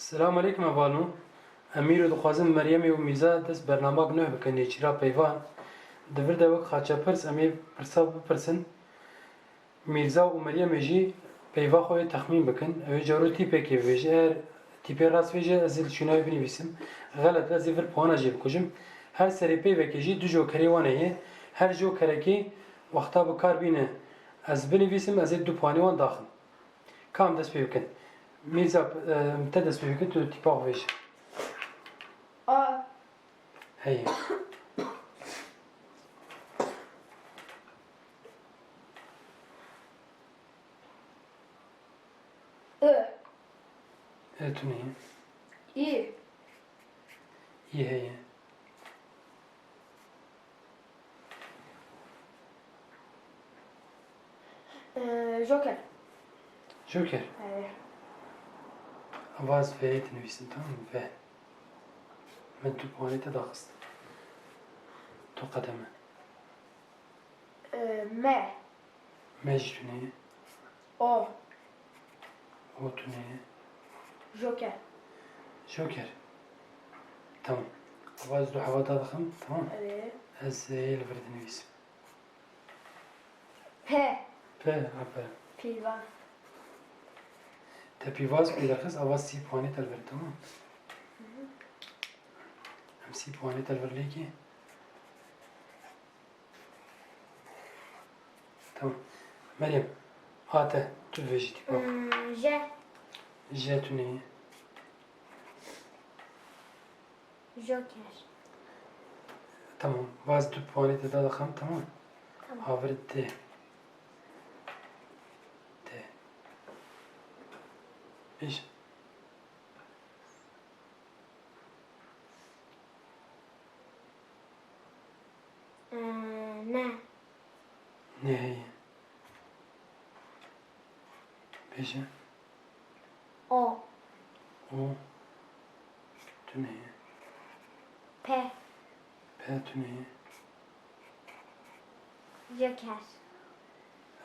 السلام علیکم اوانو امیر دخوازم مریم و میزا دست برنامه گناه بکنی چرا پیوان دور دوک خاچه پرس امی پرسا بپرسن میرزا و مریم جی پیوا خوی تخمین بکن او جارو تیپه که ویجه ار تیپه راست ویجه ازل شنای بنویسم غلط از ایفر پوانا جیب کجم هر سری پیوه که جی دو جو کری وانه یه هر جو کرکی وقتا بکار بینه از بنویسم از دو پوانی وان داخل کام دست بکن میرزا تدس بکن تو تیپه ویجه هي توني إيه هي جوكر جوكر أيه أواز في تنويسن تمام في من تبغاني تدخست تو قدمه ما ماجي توني أو هو توني جوكر جوكر تمام أواز دو حوا تضخم تمام أيه از هي اللي فرد تنويس ب في عبر بيفان تبي واز بيدرخص أواز سي بواني تلفر تمام هم سي بواني تلفر ليكي تمام مريم هاته تو فيجي تبغى جا جاتوني جوكر تمام باز دو بواني تدخم تمام تمام. هافرد تي ايش نا نهاية بيش أو او تنهي ب با تنهي جوكر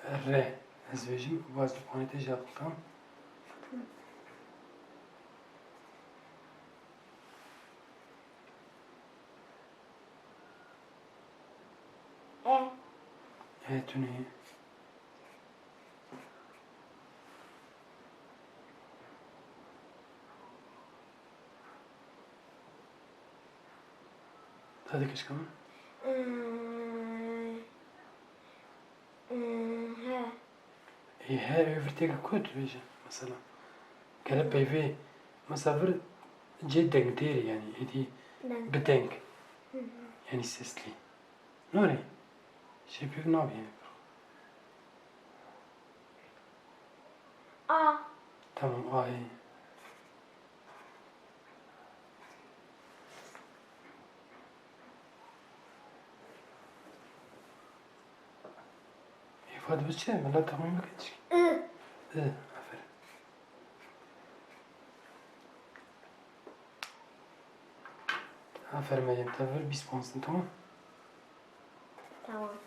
الر از بيجم باز دو بواني تيجي أقلقام إيه تنهي هذيك ايش كمان ها هي هاي فرتيك كود بيجي مثلا كلب بيفي مسافر جدا كتير يعني هدي نعم بدنك يعني سيسلي نوري شي بيف نوب يعني تمام هي فهد بس شيء ولا تمام ما كنتش عفر عفر ما ينتظر بيسبونس تمام تمام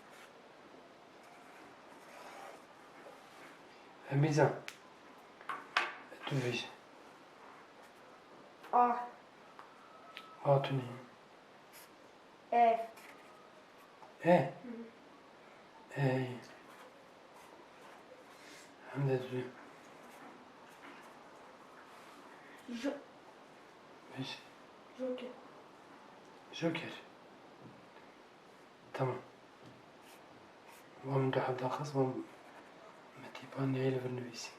ميزان تو فيش هاتوني إيه ايه ايه الحمد لله جو فيش جوكر جوكر تمام ومن حد خاص وم متيبان نيل فرنويسي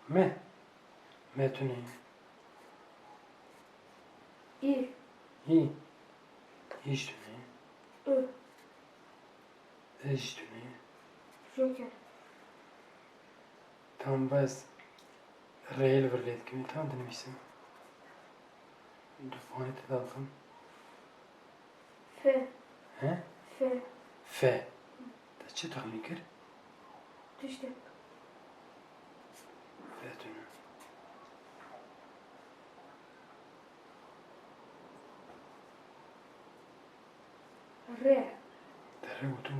ما ما توني إيه هي ايش توني إيه ايش توني جوكر تمام بس الريل فرليت كمي تمام تنميسم دفعوني تدالكم ف ها ف فا تشي تخمي كر تشتك فاتونا ر تروتو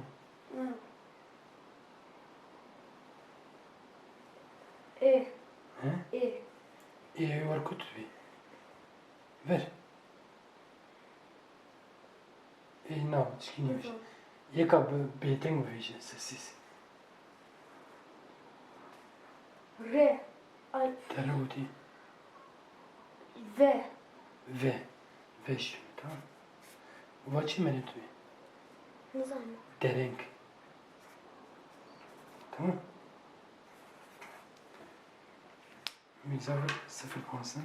E. He? E. Var kutu bir. Ver. Ne yapalım? Çikiniymiş. Yeka beyten vereceksin sessiz. R. Ay. Terevuti. V. Ve şimdi tamam. Vaçı menet mi? Ne zaman? Derenk. Tamam. Mizavır 0%.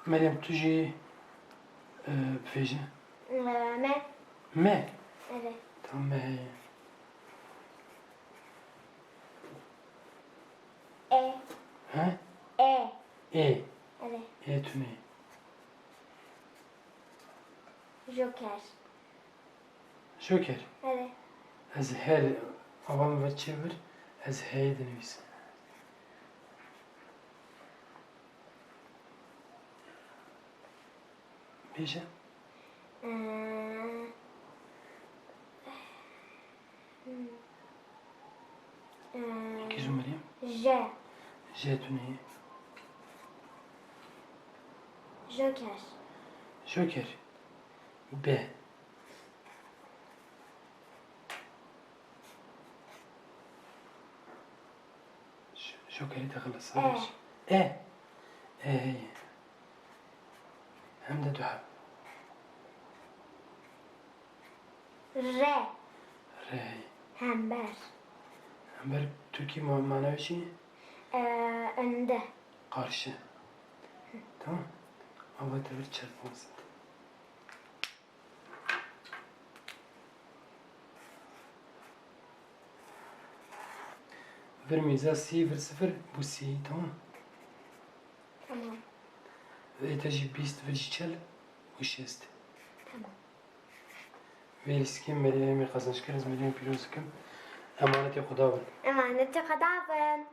Meryem tuji bifêje. Me. Me. Evet. Tamam me. E. Ha? E. E. Evet. Tüne. Joker. Joker. Evet. Ez her avam ve çevir. Ez hey denivîs. Bêje. Kîzû Meryem? J. J tüne. Joker. Joker. B. Joker'i takılı E. E. Hem de duha. R. R. Hember. Ember Türkiye manavi şey Önde. karşı. Tamam. Ama devir çarpmasın. Ver miza C ver 0 bu C tamam. Tamam. Ve etaji 20 ver çel bu şest. Tamam. Ve riskim Meryem'i kazanç keriz Meryem pirozkum. Emaneti Xuda ver. Emaneti kadavın.